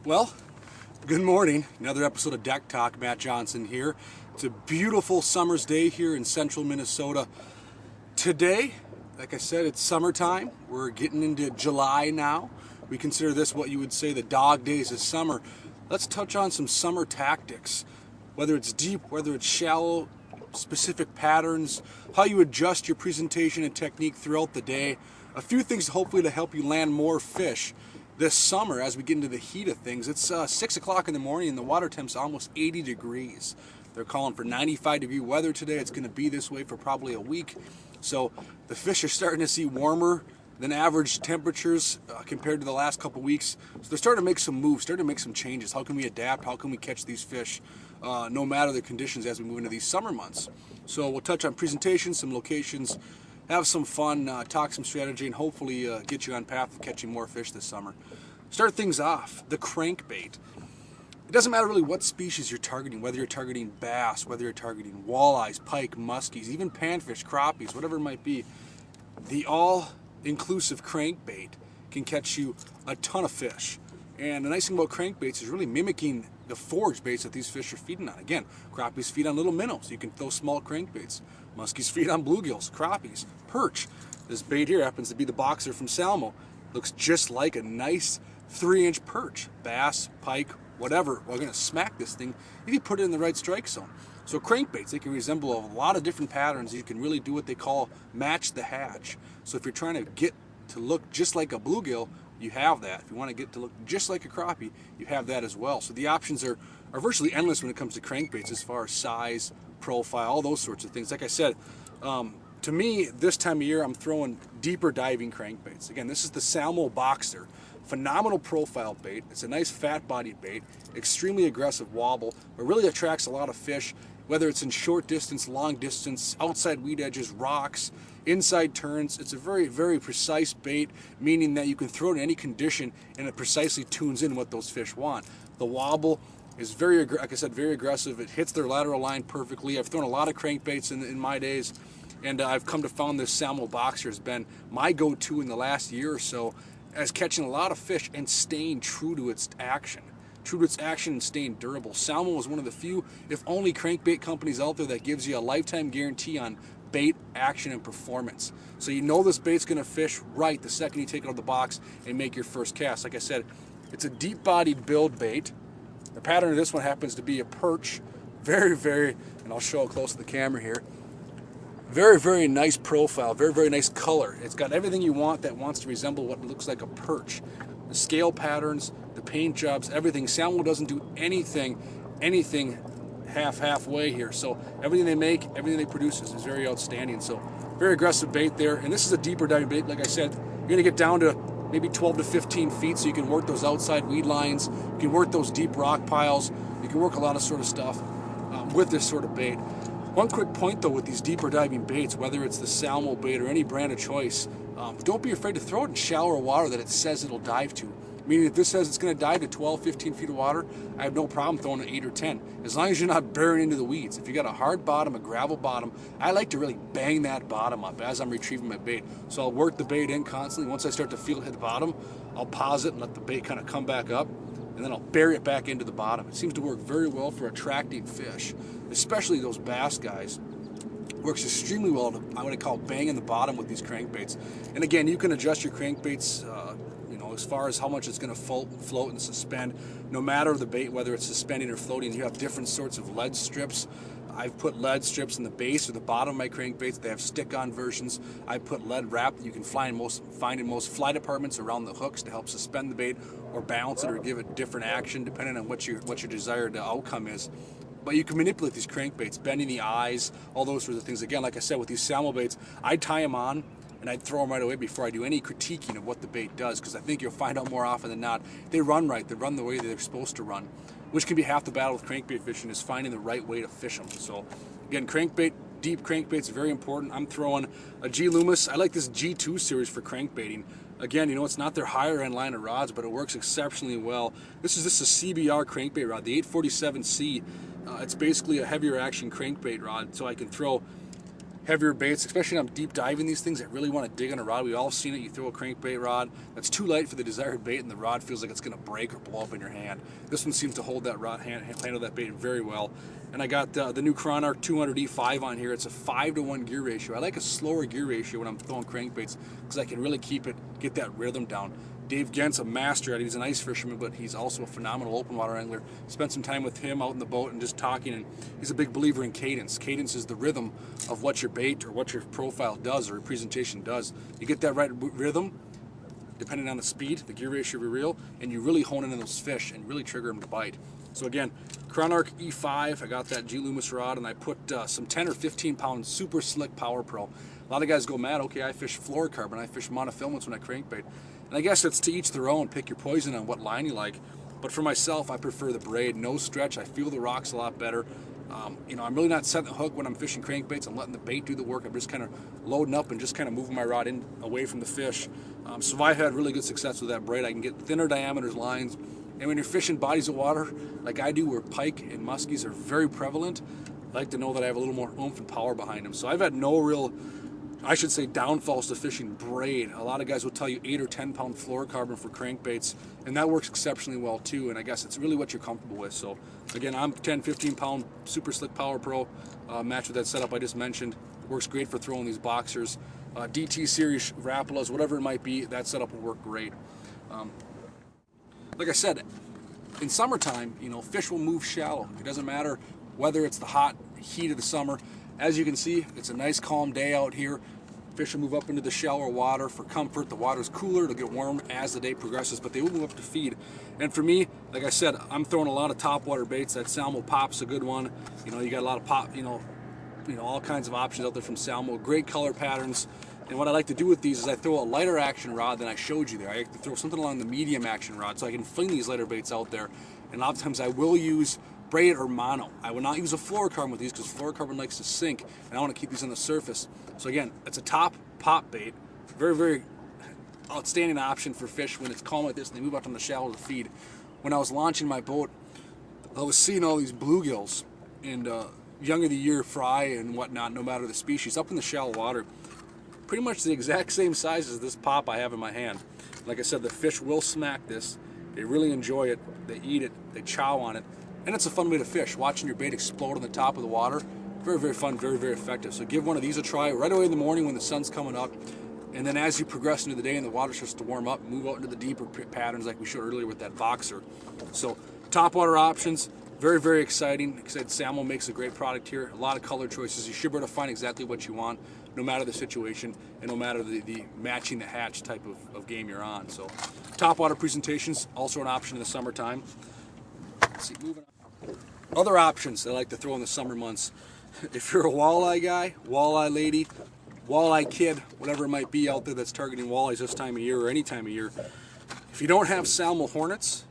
Well, good morning. Another episode of Deck Talk. Matt Johnson here. It's a beautiful summer's day here in central Minnesota. Today, like I said, it's summertime. We're getting into July now. We consider this what you would say the dog days of summer. Let's touch on some summer tactics. Whether it's deep, whether it's shallow, specific patterns, how you adjust your presentation and technique throughout the day. A few things hopefully to help you land more fish this summer as we get into the heat of things. It's 6 o'clock in the morning and the water temp's almost 80 degrees. They're calling for 95-degree weather today. It's going to be this way for probably a week. So the fish are starting to see warmer than average temperatures compared to the last couple weeks. So they're starting to make some moves, starting to make some changes. How can we adapt? How can we catch these fish no matter the conditions as we move into these summer months? So we'll touch on presentations, some locations, have some fun, talk some strategy, and hopefully get you on path of catching more fish this summer. Start things off, the crankbait. It doesn't matter really what species you're targeting, whether you're targeting bass, whether you're targeting walleyes, pike, muskies, even panfish, crappies, whatever it might be. The all-inclusive crankbait can catch you a ton of fish. And the nice thing about crankbaits is really mimicking the forage baits that these fish are feeding on. Again, crappies feed on little minnows. You can throw small crankbaits. Muskies feed on bluegills, crappies, perch. This bait here happens to be the boxer from Salmo. Looks just like a nice 3-inch perch. Bass, pike, whatever. We're going to smack this thing if you put it in the right strike zone. So crankbaits, they can resemble a lot of different patterns. You can really do what they call match the hatch. So if you're trying to get to look just like a bluegill, you have that. If you want to get to look just like a crappie, you have that as well. So the options are virtually endless when it comes to crankbaits as far as size, profile, all those sorts of things. Like I said, to me, this time of year, I'm throwing deeper diving crankbaits. Again, this is the Salmo Boxer. Phenomenal profile bait. It's a nice fat-bodied bait, extremely aggressive wobble, but really attracts a lot of fish, whether it's in short distance, long distance, outside weed edges, rocks, inside turns. It's a very, very precise bait, meaning that you can throw it in any condition and it precisely tunes in what those fish want. The wobble is very, like I said, very aggressive. It hits their lateral line perfectly. I've thrown a lot of crankbaits in my days, and I've come to find this Salmo Boxer has been my go-to in the last year or so as catching a lot of fish and staying true to its action. True to its action and staying durable. Salmo is one of the few, if only, crankbait companies out there that gives you a lifetime guarantee on bait, action, and performance. So you know this bait's going to fish right the second you take it out of the box and make your first cast. Like I said, it's a deep-bodied build bait. The pattern of this one happens to be a perch. Very, very, and I'll show it close to the camera here. Very, very nice profile, very, very nice color. It's got everything you want that wants to resemble what looks like a perch. The scale patterns, the paint jobs, everything. Salmo doesn't do anything halfway here. So everything they make, everything they produce is very outstanding. So very aggressive bait there. And this is a deeper diving bait. Like I said, you're going to get down to maybe 12 to 15 feet, so you can work those outside weed lines. You can work those deep rock piles. You can work a lot of sort of stuff with this sort of bait. One quick point though with these deeper diving baits, whether it's the Salmo bait or any brand of choice, don't be afraid to throw it in shallower water that it says it'll dive to. Meaning if this says it's going to dive to 12, 15 feet of water, I have no problem throwing it 8 or 10. As long as you're not burying into the weeds. If you got a hard bottom, a gravel bottom, I like to really bang that bottom up as I'm retrieving my bait. So I'll work the bait in constantly. Once I start to feel it hit the bottom, I'll pause it and let the bait kind of come back up, and then I'll bury it back into the bottom. It seems to work very well for attracting fish, especially those bass guys. Works extremely well to, I would call, banging the bottom with these crankbaits. And again, you can adjust your crankbaits as far as how much it's going to float and suspend. No matter the bait, whether it's suspending or floating, you have different sorts of lead strips. I've put lead strips in the base or the bottom of my crankbaits. They have stick-on versions. I put lead wrap that you can find in most fly departments around the hooks to help suspend the bait or balance it or give it different action depending on what your desired outcome is. But you can manipulate these crankbaits, bending the eyes, all those sorts of things. Again, like I said, with these Salmo baits, I tie them on and I'd throw them right away before I do any critiquing of what the bait does, because I think you'll find out more often than not, they run right, they run the way they're supposed to run, which can be half the battle with crankbait fishing, is finding the right way to fish them. So again, crankbait, deep crankbaits are very important. I'm throwing a G Loomis. I like this G2 series for crankbaiting. Again, it's not their higher end line of rods, but it works exceptionally well. This is a CBR crankbait rod, the 847C. It's basically a heavier action crankbait rod, so I can throw heavier baits, especially when I'm deep diving these things, I really want to dig on a rod. We've all seen it. You throw a crankbait rod that's too light for the desired bait, and the rod feels like it's going to break or blow up in your hand. This one seems to hold that rod, handle that bait very well. And I got the new CRESTLINER 200E5 on here. It's a 5-to-1 gear ratio. I like a slower gear ratio when I'm throwing crankbaits because I can really get that rhythm down. Dave Gent's a master at it. He's an ice fisherman, but he's also a phenomenal open water angler. Spent some time with him out in the boat and just talking, and he's a big believer in cadence. Cadence is the rhythm of what your bait or what your profile does or your presentation does. You get that right rhythm, depending on the speed, the gear ratio of your reel, and you really hone in on those fish and really trigger them to bite. So again, CRESTLINER E5, I got that G Loomis rod, and I put some 10 or 15 pound super slick Power Pro. A lot of guys go mad, okay, I fish fluorocarbon, I fish monofilament when I crankbait. And I guess it's to each their own, pick your poison on what line you like. But for myself, I prefer the braid, no stretch. I feel the rocks a lot better. You know, I'm really not setting the hook when I'm fishing crankbaits. I'm letting the bait do the work. I'm just kind of loading up and just kind of moving my rod in away from the fish. So I've had really good success with that braid. I can get thinner diameters lines. And when you're fishing bodies of water, like I do, where pike and muskies are very prevalent, I like to know that I have a little more oomph and power behind them. So I've had no real, I should say, downfalls to fishing braid. A lot of guys will tell you 8 or 10 pound fluorocarbon for crankbaits, and that works exceptionally well too. And I guess it's really what you're comfortable with. So again, I'm 10, 15 pound super slick Power Pro, matched with that setup I just mentioned. Works great for throwing these boxers, DT series Rapalas, whatever it might be. That setup will work great. Like I said, in summertime, you know, fish will move shallow. It doesn't matter whether it's the hot heat of the summer. As you can see, it's a nice calm day out here. Fish will move up into the shallower water for comfort. The water's cooler, it'll get warm as the day progresses, but they will move up to feed. And for me, like I said, I'm throwing a lot of topwater baits. That Salmo Pop's a good one. You know, you got a lot of pop, you know, all kinds of options out there from Salmo. Great color patterns. And what I like to do with these is I throw a lighter action rod than I showed you there. I like to throw something along the medium action rod so I can fling these lighter baits out there. And a lot of times I will use braid or mono. I will not use a fluorocarbon with these because fluorocarbon likes to sink, and I want to keep these on the surface. So again, it's a top pop bait. Very, very outstanding option for fish when it's calm like this and they move out on the shallow to feed. When I was launching my boat, I was seeing all these bluegills and young of the year fry and whatnot, no matter the species, up in the shallow water. Pretty much the exact same size as this pop I have in my hand. Like I said, the fish will smack this. They really enjoy it. They eat it. They chow on it. And it's a fun way to fish. Watching your bait explode on the top of the water. Very, very fun, very, very effective. So give one of these a try right away in the morning when the sun's coming up. And then as you progress into the day and the water starts to warm up, move out into the deeper patterns like we showed earlier with that boxer. So topwater options. Very, very exciting. Like I said, Salmo makes a great product here. A lot of color choices. You should be able to find exactly what you want, no matter the situation and no matter the matching the hatch type of game you're on. So topwater presentations, also an option in the summertime. Let's see, moving on. Other options that I like to throw in the summer months. If you're a walleye guy, walleye lady, walleye kid, whatever it might be out there that's targeting walleyes this time of year or any time of year, if you don't have Salmo Hornets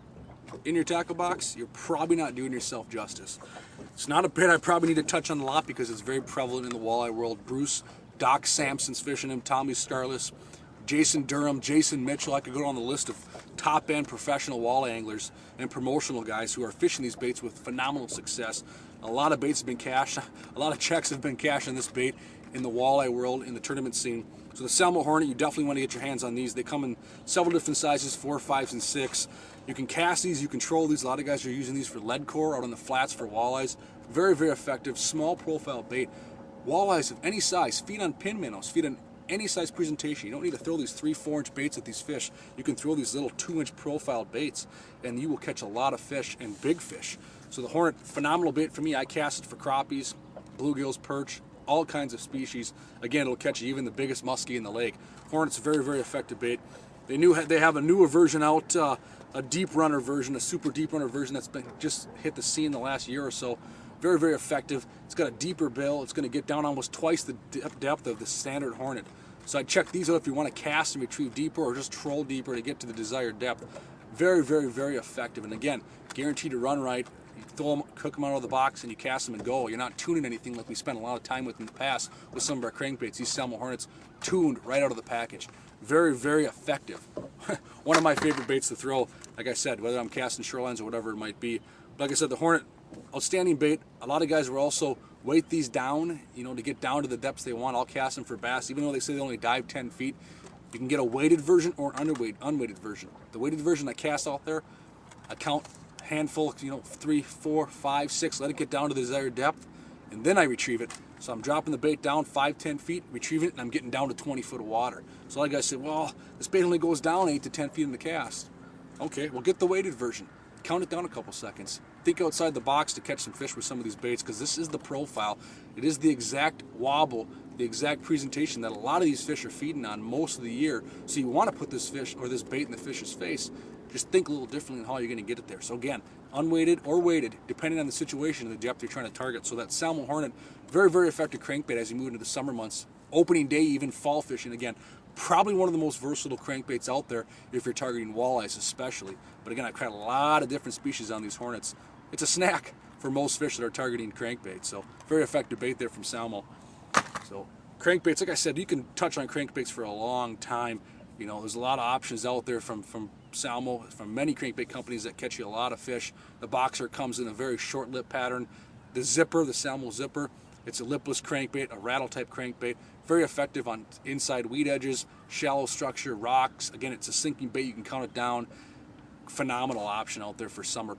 in your tackle box, you're probably not doing yourself justice. It's not a bait I probably need to touch on a lot because it's very prevalent in the walleye world. Bruce, Doc Sampson's fishing him, Tommy Scarless, Jason Durham, Jason Mitchell. I could go down the list of top-end professional walleye anglers and promotional guys who are fishing these baits with phenomenal success. A lot of baits have been cashed. A lot of checks have been cashed on this bait in the walleye world, in the tournament scene. So the Salmo Hornet, you definitely want to get your hands on these. They come in several different sizes, 4, 5s, and 6. You can cast these, you control these. A lot of guys are using these for lead core out on the flats for walleyes. Very, very effective, small profile bait. Walleyes of any size, feed on pin minnows, feed on any size presentation. You don't need to throw these 3, 4-inch baits at these fish. You can throw these little 2-inch profile baits and you will catch a lot of fish and big fish. So the Hornet, phenomenal bait for me. I cast it for crappies, bluegills, perch, all kinds of species. Again, it'll catch even the biggest muskie in the lake. Hornet's a very, very effective bait. They have a newer version out, a deep runner version, a super deep runner version that's been just hit the scene the last year or so. Very, very effective. It's got a deeper bill. It's going to get down almost twice the depth of the standard Hornet. So I check these out if you want to cast and retrieve deeper or just troll deeper to get to the desired depth. Very, very, very effective. And again, guaranteed to run right. You throw them, cook them out of the box, and you cast them and go. You're not tuning anything like we spent a lot of time with in the past with some of our crankbaits. These Salmo Hornets tuned right out of the package. Very, very effective. One of my favorite baits to throw, like I said, whether I'm casting shorelines or whatever it might be. Like I said, the Hornet, outstanding bait. A lot of guys were also weight these down, you know, to get down to the depths they want. I'll cast them for bass, even though they say they only dive 10 feet. You can get a weighted version or an unweighted version. The weighted version I cast out there, I count a handful, you know, 3, 4, 5, 6, let it get down to the desired depth, and then I retrieve it. So I'm dropping the bait down 5, 10 feet, retrieving it, and I'm getting down to 20 foot of water. So a lot of guys say, well, this bait only goes down 8 to 10 feet in the cast. Okay, well, get the weighted version. Count it down a couple seconds. Think outside the box to catch some fish with some of these baits, because this is the profile. It is the exact wobble, the exact presentation that a lot of these fish are feeding on most of the year. So you want to put this fish or this bait in the fish's face. Just think a little differently on how you're going to get it there. So again, unweighted or weighted, depending on the situation and the depth you're trying to target. So that salmon hornet, very, very effective crankbait as you move into the summer months. Opening day, even fall fishing. Again, probably one of the most versatile crankbaits out there if you're targeting walleyes especially. But again, I've caught a lot of different species on these hornets. It's a snack for most fish that are targeting crankbaits. So very effective bait there from Salmo. So crankbaits, like I said, you can touch on crankbaits for a long time. You know, there's a lot of options out there from Salmo, from many crankbait companies that catch you a lot of fish. The boxer comes in a very short lip pattern. The zipper, the Salmo zipper, it's a lipless crankbait, a rattle type crankbait. Very effective on inside weed edges, shallow structure, rocks. Again, it's a sinking bait, you can count it down. Phenomenal option out there for summer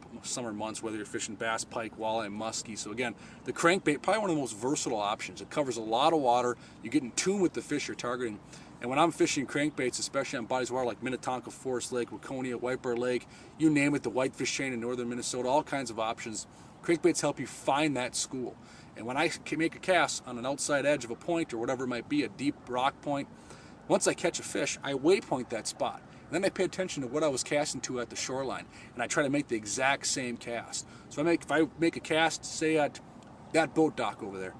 months, whether you're fishing bass, pike, walleye, muskie. So again, the crankbait, probably one of the most versatile options. It covers a lot of water. You get in tune with the fish you're targeting. And when I'm fishing crankbaits, especially on bodies of water like Minnetonka Forest Lake, Waconia, White Bear Lake, you name it, the whitefish chain in northern Minnesota, all kinds of options. Crankbaits help you find that school. And when I make a cast on an outside edge of a point or whatever it might be, a deep rock point, once I catch a fish, I waypoint that spot. And then I pay attention to what I was casting to at the shoreline, and I try to make the exact same cast. So if I make a cast, say at that boat dock over there,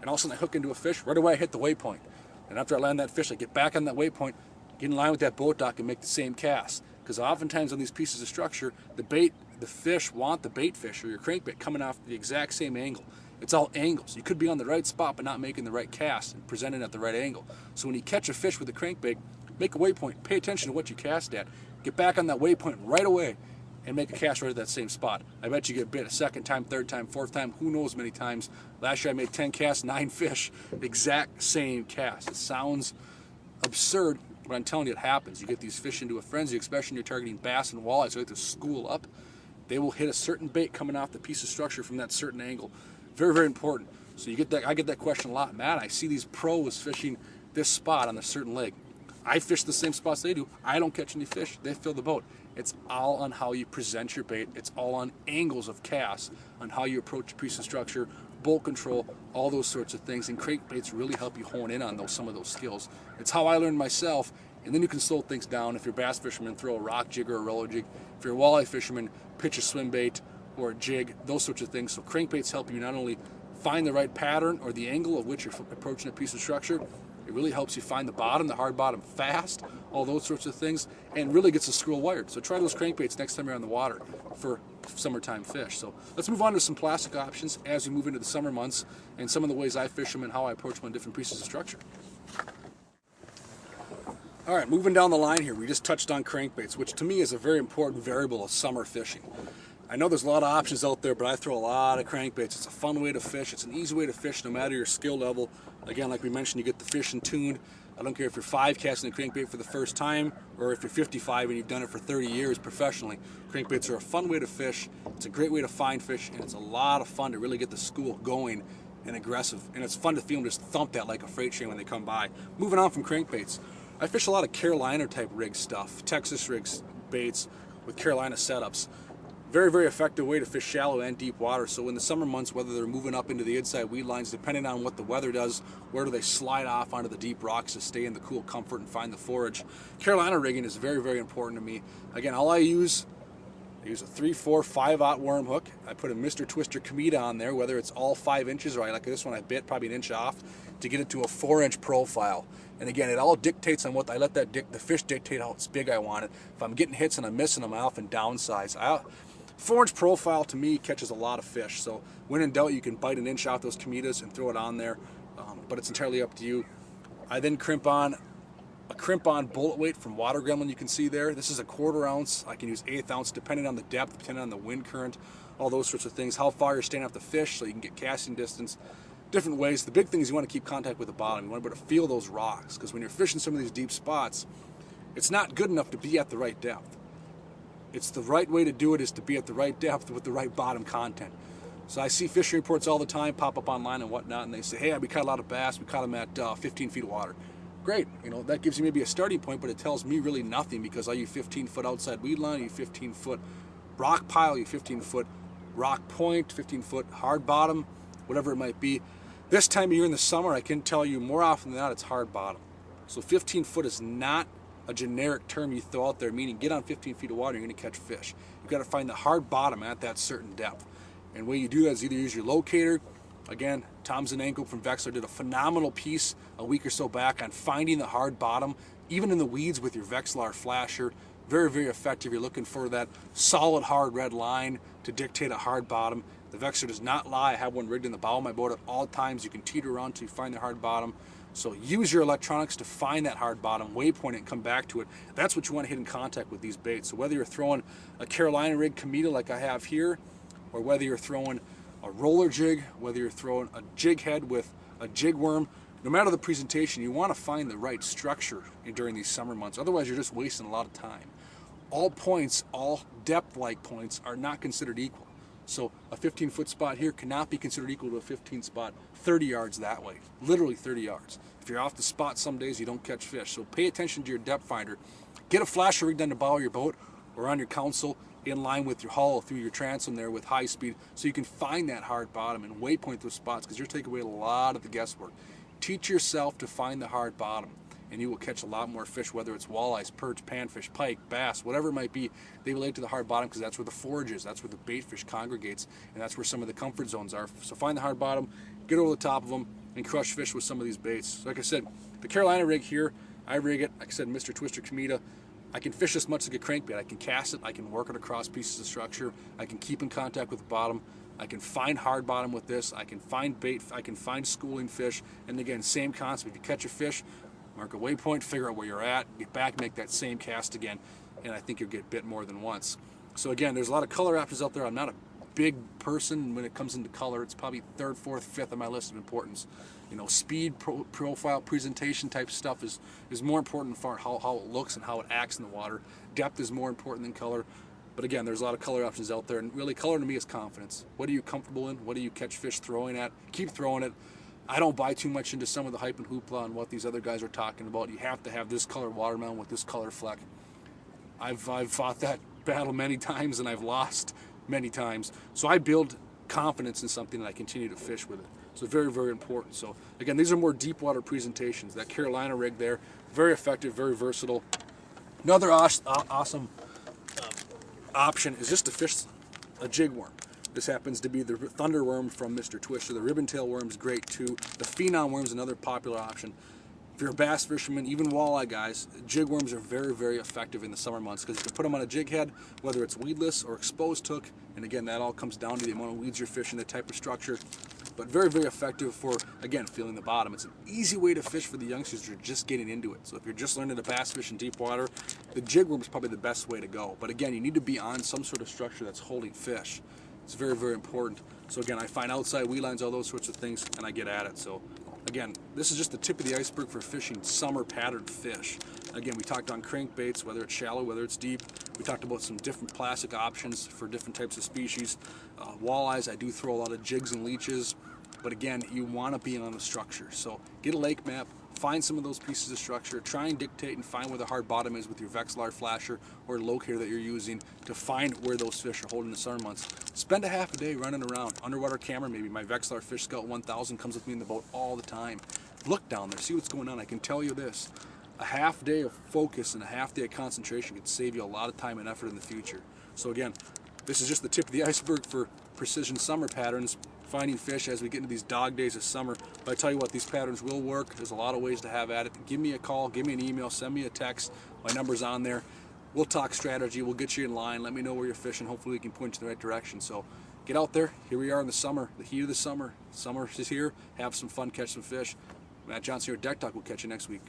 and all of a sudden I hook into a fish, right away I hit the waypoint. And after I land that fish, I get back on that waypoint, get in line with that boat dock and make the same cast. Because oftentimes on these pieces of structure, the fish want the bait fish or your crankbait coming off the exact same angle. It's all angles. You could be on the right spot but not making the right cast and presenting at the right angle. So when you catch a fish with a crankbait, make a waypoint, pay attention to what you cast at, get back on that waypoint right away and make a cast right at that same spot. I bet you get bit a second time, third time, fourth time, who knows many times. Last year I made 10 casts, 9 fish, exact same cast. It sounds absurd, but I'm telling you it happens. You get these fish into a frenzy, especially when you're targeting bass and walleyes, so you have to school up. They will hit a certain bait coming off the piece of structure from that certain angle. Very, very important. So you get that. I get that question a lot. Matt, I see these pros fishing this spot on a certain lake. I fish the same spots they do. I don't catch any fish. They fill the boat. It's all on how you present your bait. It's all on angles of casts, on how you approach a piece of structure, bolt control, all those sorts of things. And crankbaits really help you hone in on some of those skills. It's how I learned myself. And then you can slow things down. If you're a bass fisherman, throw a rock jig or a roller jig. If you're a walleye fisherman, pitch a swim bait or a jig, those sorts of things. So crankbaits help you not only find the right pattern or the angle of which you're approaching a piece of structure, it really helps you find the bottom, the hard bottom fast, all those sorts of things, and really gets the squirrel wired. So try those crankbaits next time you're on the water for summertime fish. So let's move on to some plastic options as we move into the summer months and some of the ways I fish them and how I approach them on different pieces of structure. All right, moving down the line here, we just touched on crankbaits, which to me is a very important variable of summer fishing. I know there's a lot of options out there, but I throw a lot of crankbaits. It's a fun way to fish. It's an easy way to fish no matter your skill level. Again, like we mentioned, you get the fish in tune. I don't care if you're 5 casting a crankbait for the first time or if you're 55 and you've done it for 30 years professionally. Crankbaits are a fun way to fish. It's a great way to find fish, and it's a lot of fun to really get the school going and aggressive. And it's fun to feel them just thump that like a freight train when they come by. Moving on from crankbaits, I fish a lot of Carolina type rig stuff, Texas rigs, baits with Carolina setups. Very, very effective way to fish shallow and deep water. So in the summer months, whether they're moving up into the inside weed lines, depending on what the weather does, where do they slide off onto the deep rocks to stay in the cool comfort and find the forage. Carolina rigging is very, very important to me. Again, all I use a 3, 4, 5/0 worm hook. I put a Mr. Twister Cometa on there, whether it's all 5 inches or like this one I bit probably an inch off to get it to a 4-inch profile. And again, it all dictates on what I let the fish dictate how big I want it. If I'm getting hits and I'm missing them, I often downsize. 4-inch profile to me catches a lot of fish. So when in doubt, you can bite an inch out those Cometas and throw it on there, but it's entirely up to you. I then crimp on a crimp-on bullet weight from Water Gremlin. You can see there. This is a 1/4 ounce. I can use 1/8 ounce depending on the depth, depending on the wind current, all those sorts of things. How far you're staying off the fish so you can get casting distance. different ways. The big thing is you want to keep contact with the bottom. You want to be able to feel those rocks, because when you're fishing some of these deep spots, it's not good enough to be at the right depth. It's the right way to do it is to be at the right depth with the right bottom content. So I see fishing reports all the time pop up online and whatnot, and they say, hey, we caught a lot of bass, we caught them at 15 feet of water. Great, you know, that gives you maybe a starting point, but it tells me really nothing, because are you 15-foot outside weed line, are you 15-foot rock pile, are you 15-foot rock point, 15-foot hard bottom, whatever it might be. This time of year in the summer, I can tell you more often than not it's hard bottom. So 15-foot is not a generic term you throw out there, meaning get on 15 feet of water, you're going to catch fish. You've got to find the hard bottom at that certain depth. And the way you do that is either use your locator. Again, Tom's and Ankle from Vexilar did a phenomenal piece a week or so back on finding the hard bottom, even in the weeds with your Vexilar flasher. Very, very effective. You're looking for that solid, hard red line to dictate a hard bottom. The Vexilar does not lie. I have one rigged in the bow of my boat at all times. You can teeter around until you find the hard bottom. So use your electronics to find that hard bottom, waypoint it, and come back to it. That's what you want to hit in contact with these baits. So whether you're throwing a Carolina rig Cometa like I have here, or whether you're throwing a roller jig, whether you're throwing a jig head with a jig worm, no matter the presentation, you want to find the right structure during these summer months. Otherwise, you're just wasting a lot of time. All points, all depth-like points are not considered equal. So a 15-foot spot here cannot be considered equal to a 15 spot 30 yards that way, literally 30 yards. If you're off the spot some days, you don't catch fish. So pay attention to your depth finder. Get a flasher rigged on the bow of your boat or on your console in line with your hull through your transom there with high speed, so you can find that hard bottom and waypoint those spots, because you're taking away a lot of the guesswork. Teach yourself to find the hard bottom, and you will catch a lot more fish, whether it's walleyes, perch, panfish, pike, bass, whatever it might be. They relate to the hard bottom because that's where the forage is, that's where the bait fish congregates, and that's where some of the comfort zones are. So find the hard bottom, get over the top of them, and crush fish with some of these baits. Like I said, the Carolina rig here, I rig it, like I said, Mr. Twister Cometa. I can fish as much like a crankbait. I can cast it, I can work it across pieces of structure, I can keep in contact with the bottom, I can find hard bottom with this, I can find bait, I can find schooling fish, and again, same concept. If you catch a fish, mark a waypoint, figure out where you're at, get back, make that same cast again, and I think you'll get bit more than once. So again, there's a lot of color options out there. I'm not a big person when it comes into color. It's probably third, fourth, fifth on my list of importance. You know, speed, profile, presentation type stuff is more important for how it looks and how it acts in the water. Depth is more important than color. But again, there's a lot of color options out there, and really color to me is confidence. What are you comfortable in? What do you catch fish throwing at? Keep throwing it. I don't buy too much into some of the hype and hoopla and what these other guys are talking about. You have to have this color watermelon with this color fleck. I've fought that battle many times, and I've lost many times. So I build confidence in something, and I continue to fish with it. So very, very important. So again, these are more deep water presentations. That Carolina rig there, very effective, very versatile. Another awesome option is just to fish a jig worm. This happens to be the thunder worm from Mr. Twister. The ribbon tail worm's great too. The phenom worm's another popular option. If you're a bass fisherman, even walleye guys, jig worms are very, very effective in the summer months, because you can put them on a jig head, whether it's weedless or exposed hook, and again, that all comes down to the amount of weeds you're fishing, the type of structure, but very, very effective for, again, feeling the bottom. It's an easy way to fish for the youngsters who are just getting into it. So if you're just learning to bass fish in deep water, the jig worm is probably the best way to go. But again, you need to be on some sort of structure that's holding fish. It's very, very important. So again, I find outside weed lines, all those sorts of things, and I get at it. So again, this is just the tip of the iceberg for fishing summer patterned fish. Again, we talked on crankbaits, whether it's shallow, whether it's deep. We talked about some different plastic options for different types of species. Walleyes, I do throw a lot of jigs and leeches, but again, you want to be on the structure. So get a lake map, find some of those pieces of structure, try and dictate and find where the hard bottom is with your Vexilar flasher or locator that you're using to find where those fish are holding the summer months. Spend a half a day running around. Underwater camera, maybe my Vexilar Fish Scout 1000 comes with me in the boat all the time. Look down there, see what's going on. I can tell you this, a half day of focus and a half day of concentration could save you a lot of time and effort in the future. So again, this is just the tip of the iceberg for precision summer patterns, finding fish as we get into these dog days of summer. But I tell you what, these patterns will work. There's a lot of ways to have at it. Give me a call, give me an email, send me a text. My number's on there. We'll talk strategy. We'll get you in line. Let me know where you're fishing. Hopefully we can point you in the right direction. So get out there. Here we are in the summer, the heat of the summer. Summer is here. Have some fun, catch some fish. Matt Johnson here at Deck Talk. We'll catch you next week.